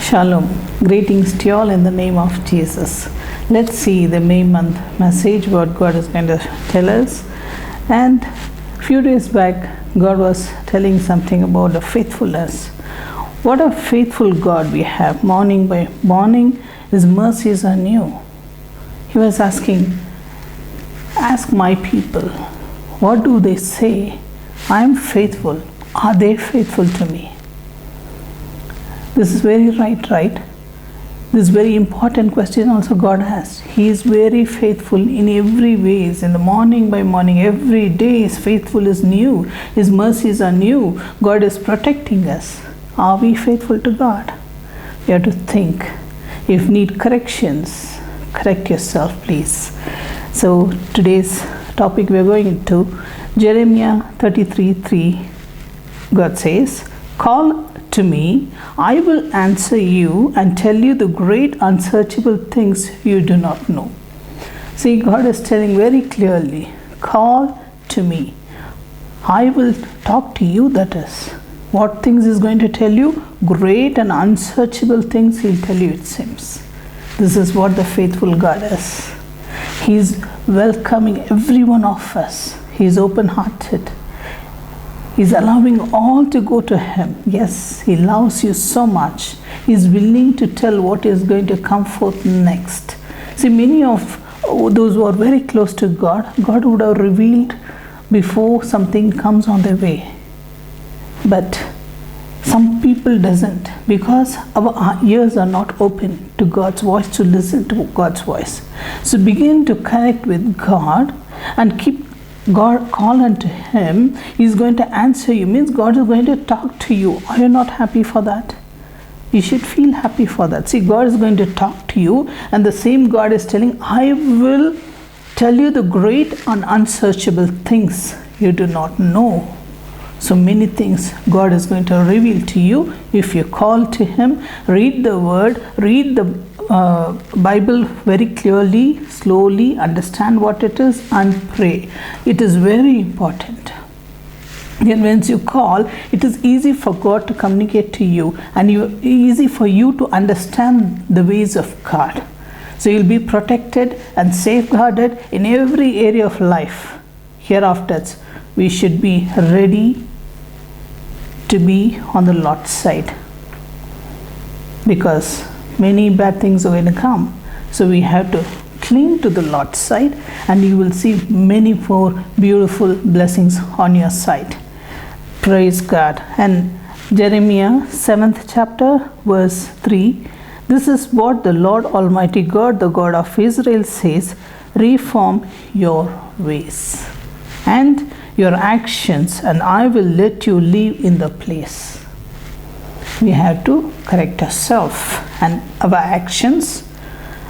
Shalom. Greetings to you all in the name of Jesus. Let's see the May month message, what God is going to tell us. And a few days back, God was telling something about the faithfulness. What a faithful God we have. Morning by morning, His mercies are new. He was asking, ask my people, what do they say? I am faithful. Are they faithful to me? This is very right? This very important question also God asked. He is very faithful in every ways. In the morning by morning, every day is faithful, is new. His mercies are new. God is protecting us. Are we faithful to God? You have to think. If need corrections, correct yourself, please. So today's topic we are going to Jeremiah 33:3. God says, "Call to me, I will answer you and tell you the great unsearchable things you do not know." See, God is telling very clearly, call to me. I will talk to you, that is. What things He's going to tell you? Great and unsearchable things He'll tell you, it seems. This is what the faithful God is. He's welcoming every one of us. He's open-hearted. He's allowing all to go to Him. Yes, He loves you so much. He's willing to tell what is going to come forth next. See, many of those who are very close to God, God would have revealed before something comes on their way. But some people doesn't, because our ears are not open to God's voice, to listen to God's voice. So begin to connect with God and keep God, call unto Him. He's going to answer you. Means God is going to talk to you. Are you not happy for that? You should feel happy for that. See, God is going to talk to you, and the same God is telling, I will tell you the great and unsearchable things you do not know. So many things God is going to reveal to you if you call to Him, read the Word, read the Bible very clearly, slowly, understand what it is, and pray. It is very important. And once you call, it is easy for God to communicate to you, and easy for you to understand the ways of God. So you'll be protected and safeguarded in every area of life. Hereafter, we should be ready to be on the Lord's side, because many bad things are going to come. So we have to cling to the Lord's side, and you will see many more beautiful blessings on your side. Praise God. And Jeremiah 7th chapter verse 3. This is what the Lord Almighty God, the God of Israel says, reform your ways and your actions, and I will let you live in the place. We have to correct ourselves, and our actions,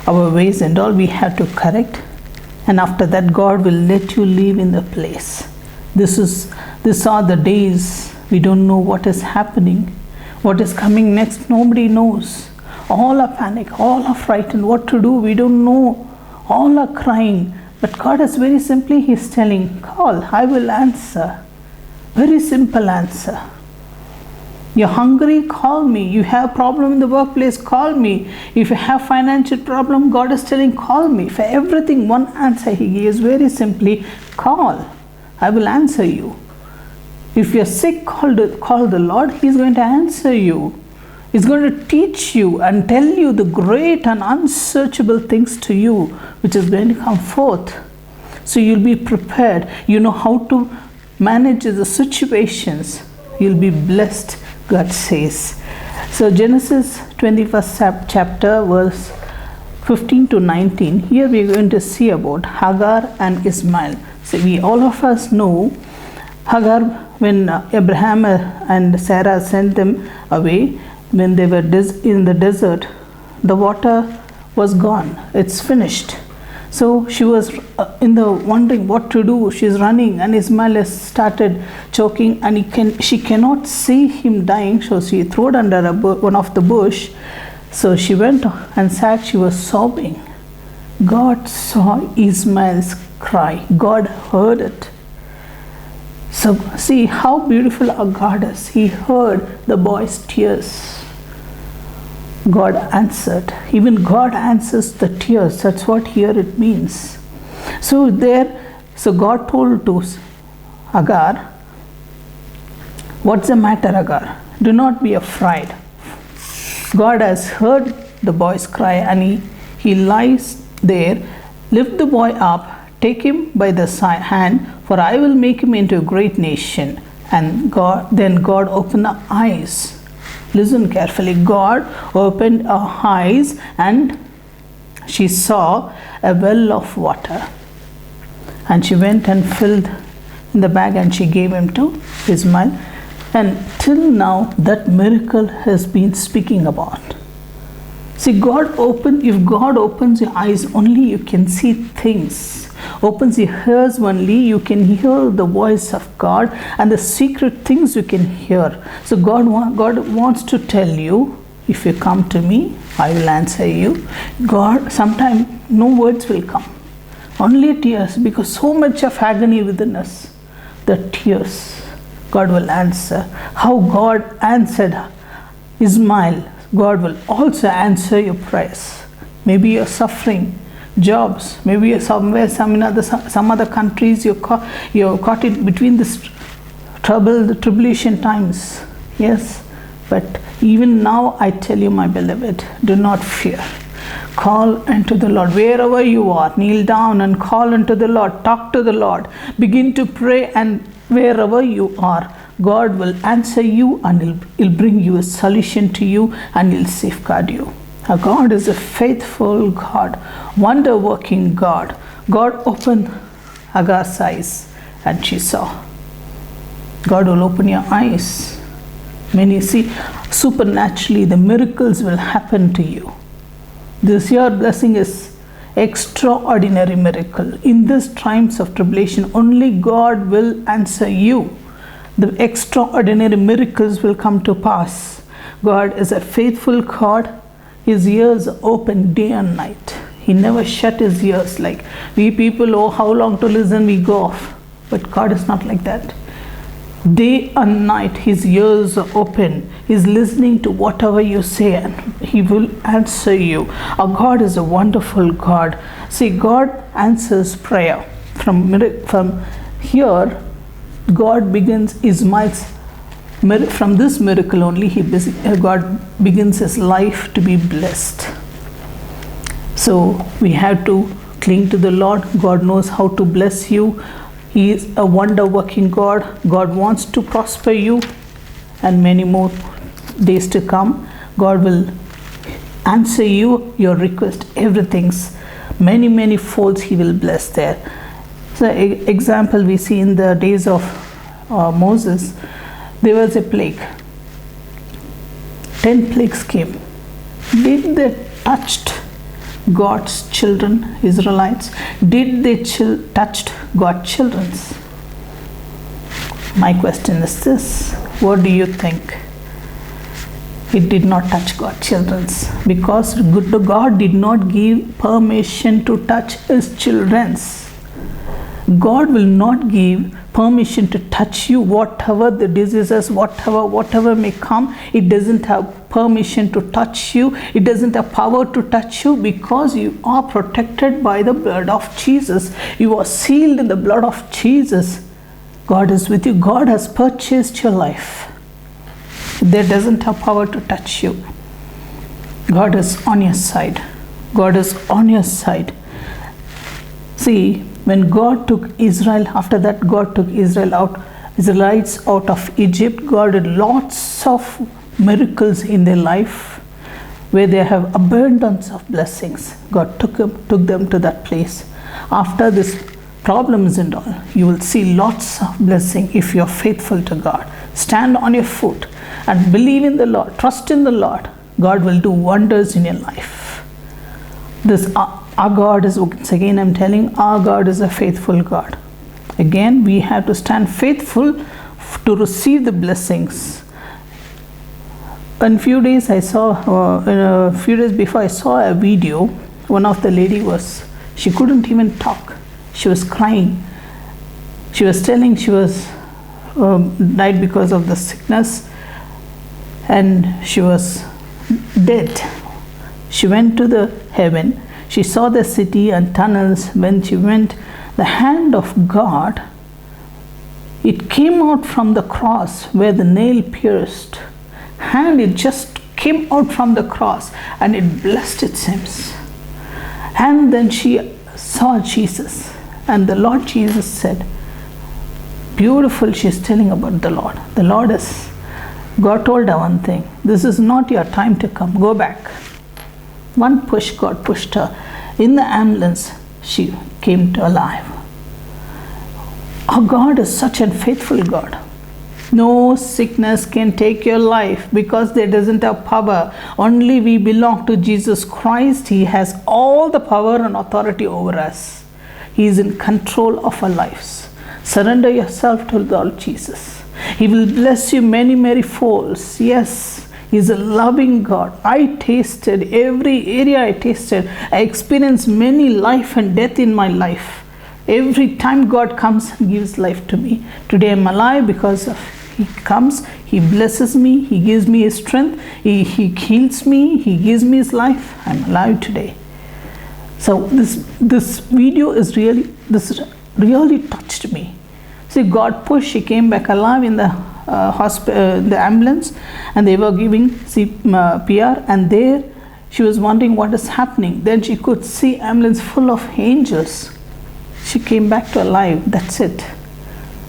our ways and all, we have to correct, and after that God will let you live in the place. These are the days we don't know what is happening, what is coming next. Nobody knows. All are panic, all are frightened. What to do? We don't know. All are crying. But God is very simply, He's telling, call, I will answer. Very simple answer. You're hungry, call me. You have problem in the workplace, call me. If you have financial problem, God is telling, call me. For everything, one answer He gives very simply, call. I will answer you. If you're sick, call the Lord. He's going to answer you. He's going to teach you and tell you the great and unsearchable things to you, which is going to come forth. So you'll be prepared. You know how to manage the situations. You'll be blessed, God says. So Genesis 21st chapter verse 15 to 19. Here we are going to see about Hagar and Ishmael. So all of us know Hagar, when Abraham and Sarah sent them away, when they were in the desert, the water was gone. It's finished. So she was wondering what to do. She's running, and Ishmael has started choking, and she cannot see him dying. So she threw it under one of the bush. So she went and sat. She was sobbing. God saw Ishmael's cry. God heard it. So see how beautiful our God is. He heard the boy's tears. God answered. Even God answers the tears. That's what here it means. So God told to Hagar, what's the matter, Hagar? Do not be afraid. God has heard the boy's cry, and he lies there. Lift the boy up, take him by the hand, for I will make him into a great nation. And then God opened her eyes. Listen carefully. God opened her eyes, and she saw a well of water. And she went and filled in the bag, and she gave him to Ishmael. And till now, that miracle has been speaking about. See, if God opens your eyes, only you can see things. Opens your ears, only you can hear the voice of God, and the secret things you can hear. So God wants to tell you, if you come to me, I will answer you. God, sometimes no words will come, only tears, because so much of agony within us. The tears, God will answer. How God answered Ishmael, God will also answer your prayers. Maybe you're suffering jobs, maybe you're some other countries, you're caught in between this the tribulation times. Yes, but even now I tell you, my beloved, do not fear. Call unto the Lord wherever you are. Kneel down and call unto the Lord. Talk to the Lord. Begin to pray, and wherever you are, God will answer you, and He'll bring you a solution to you, and He'll safeguard you. Our God is a faithful God, wonder-working God. God opened Hagar's eyes, and she saw. God will open your eyes. When you see, supernaturally, the miracles will happen to you. This year blessing is extraordinary miracle. In these times of tribulation, only God will answer you. The extraordinary miracles will come to pass. God is a faithful God. His ears are open day and night. He never shut his ears like we people, oh, how long to listen, we go off. But God is not like that. Day and night, his ears are open. He's listening to whatever you say, and he will answer you. Our God is a wonderful God. See, God answers prayer. From here, God begins Ishmael's, from this miracle only, God begins his life to be blessed. So we have to cling to the Lord. God knows how to bless you. He is a wonder-working God. God wants to prosper you, and many more days to come. God will answer you, your request, everything's many folds he will bless there. So example we see in the days of Moses, there was a plague. 10 plagues came. Did they touched God's children, Israelites? Did they touched God's children? My question is this: what do you think? It did not touch God's children, because God did not give permission to touch his children. God will not give permission to touch you. Whatever the diseases, whatever may come, it doesn't have permission to touch you. It doesn't have power to touch you, because you are protected by the blood of Jesus. You are sealed in the blood of Jesus. God is with you. God has purchased your life. There doesn't have power to touch you. God is on your side. God is on your side. See, when God took Israel, after that God took Israelites out of Egypt, God did lots of miracles in their life where they have abundance of blessings. God took them to that place. After this problems and all, you will see lots of blessing if you are faithful to God. Stand on your foot and believe in the Lord. Trust in the Lord. God will do wonders in your life. Our God is, once again I'm telling, our God is a faithful God. Again, we have to stand faithful to receive the blessings. In a few days before, I saw a video. One of the lady she couldn't even talk. She was crying. She was telling she was died because of the sickness, and she was dead. She went to the heaven. She saw the city and tunnels. When she went, the hand of God, it came out from the cross where the nail pierced. Hand, it just came out from the cross and it blessed, it seems. And then she saw Jesus, and the Lord Jesus said, beautiful, she's telling about the Lord. The Lord is, God told her one thing, this is not your time to come, go back. One push, God pushed her. In the ambulance, she came to alive. Our God is such a faithful God. No sickness can take your life because there doesn't have power. Only we belong to Jesus Christ. He has all the power and authority over us. He is in control of our lives. Surrender yourself to the Lord Jesus. He will bless you many, many folds. Yes, He is a loving God. I tasted every area I tasted. I experienced many life and death in my life. Every time God comes and gives life to me. Today I'm alive because of He comes, He blesses me, He gives me His strength, He heals me, He gives me His life. I'm alive today. So this video is really touched me. See, God pushed, she came back alive in the the ambulance, and they were giving CPR, and there she was wondering what is happening. Then she could see ambulance full of angels. She came back to alive. That's it.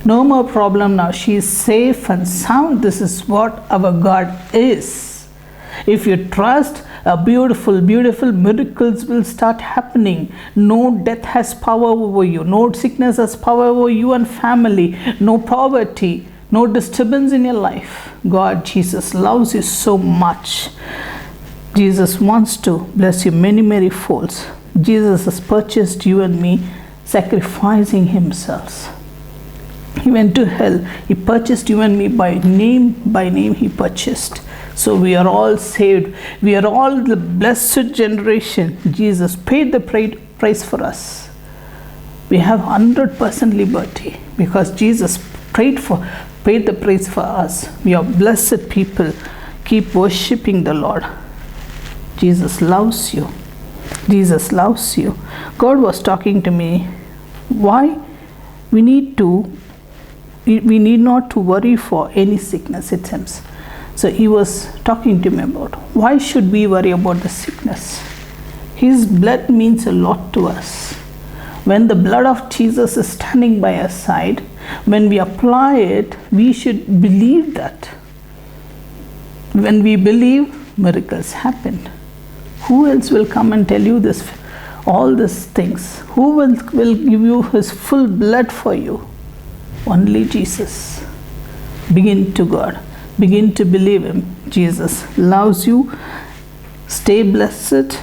No more problem now. She is safe and sound. This is what our God is. If you trust, beautiful miracles will start happening. No death has power over you. No sickness has power over you and family. No poverty. No disturbance in your life. God, Jesus loves you so much. Jesus wants to bless you many, many folds. Jesus has purchased you and me, sacrificing Himself. He went to hell. He purchased you and me by name He purchased. So we are all saved. We are all the blessed generation. Jesus paid the price for us. We have 100% liberty because Jesus paid the price for us. We are blessed people. Keep worshiping the Lord. Jesus loves you. Jesus loves you. God was talking to me. Why? We need not to worry for any sickness, it seems. So He was talking to me about why should we worry about the sickness? His blood means a lot to us. When the blood of Jesus is standing by our side, when we apply it, we should believe that. When we believe, miracles happen. Who else will come and tell you this? All these things. Who will give you His full blood for you? Only Jesus. Begin to God. Begin to believe Him. Jesus loves you. Stay blessed.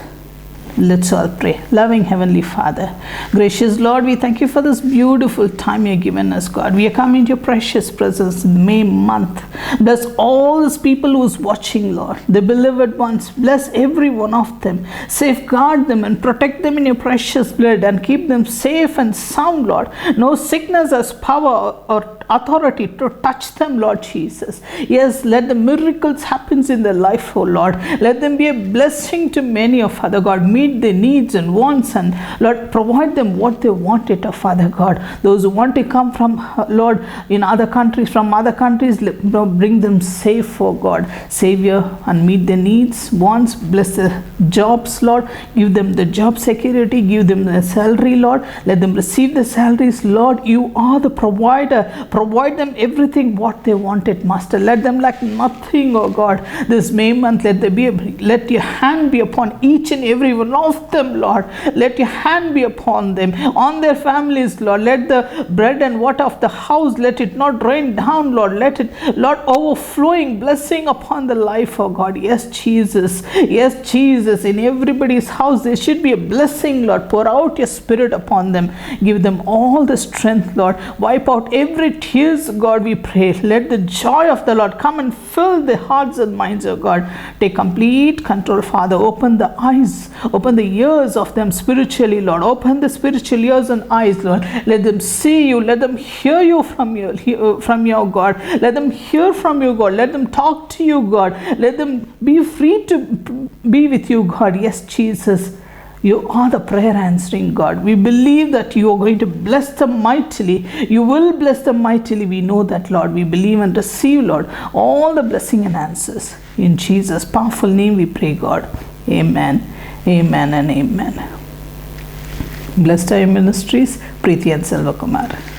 Let's all pray. Loving Heavenly Father, gracious Lord, we thank You for this beautiful time You've given us, God. We are coming to Your precious presence in the May month. Bless all these people who's watching, Lord, the beloved ones. Bless every one of them. Safeguard them and protect them in Your precious blood and keep them safe and sound, Lord. No sickness has power or authority to touch them, Lord Jesus. Yes, let the miracles happen in their life, oh Lord. Let them be a blessing to many, oh Father God. Meet their needs and wants, and Lord, provide them what they want, it, oh Father God. Those who want to come from, Lord, in other countries, from other countries, bring them safe, oh God, Savior, and meet their needs, wants. Bless their jobs, Lord. Give them the job security. Give them the salary, Lord. Let them receive the salaries, Lord. You are the provider. Provide them everything what they wanted, Master. Let them lack nothing, oh God. This May month, let Your hand be upon each and every one of them, Lord. Let Your hand be upon them, on their families, Lord. Let the bread and water of the house, let it not rain down, Lord. Let it, Lord, overflowing blessing upon the life, oh God. Yes, Jesus. Yes, Jesus. In everybody's house, there should be a blessing, Lord. Pour out Your Spirit upon them. Give them all the strength, Lord. Wipe out every tears, God, we pray. Let the joy of the Lord come and fill the hearts and minds, oh God. Take complete control, Father. Open the eyes, open Open the ears of them spiritually, Lord. Open the spiritual ears and eyes, Lord. Let them see you. Let them hear you from your God. Let them hear from you, God. Let them talk to you, God. Let them be free to be with you, God. Yes, Jesus. You are the prayer answering God. We believe that you are going to bless them mightily. You will bless them mightily. We know that, Lord. We believe and receive, Lord, all the blessing and answers. In Jesus' powerful name we pray, God. Amen. Amen and amen. Blessed are your ministries, Preeti and Selvakumar.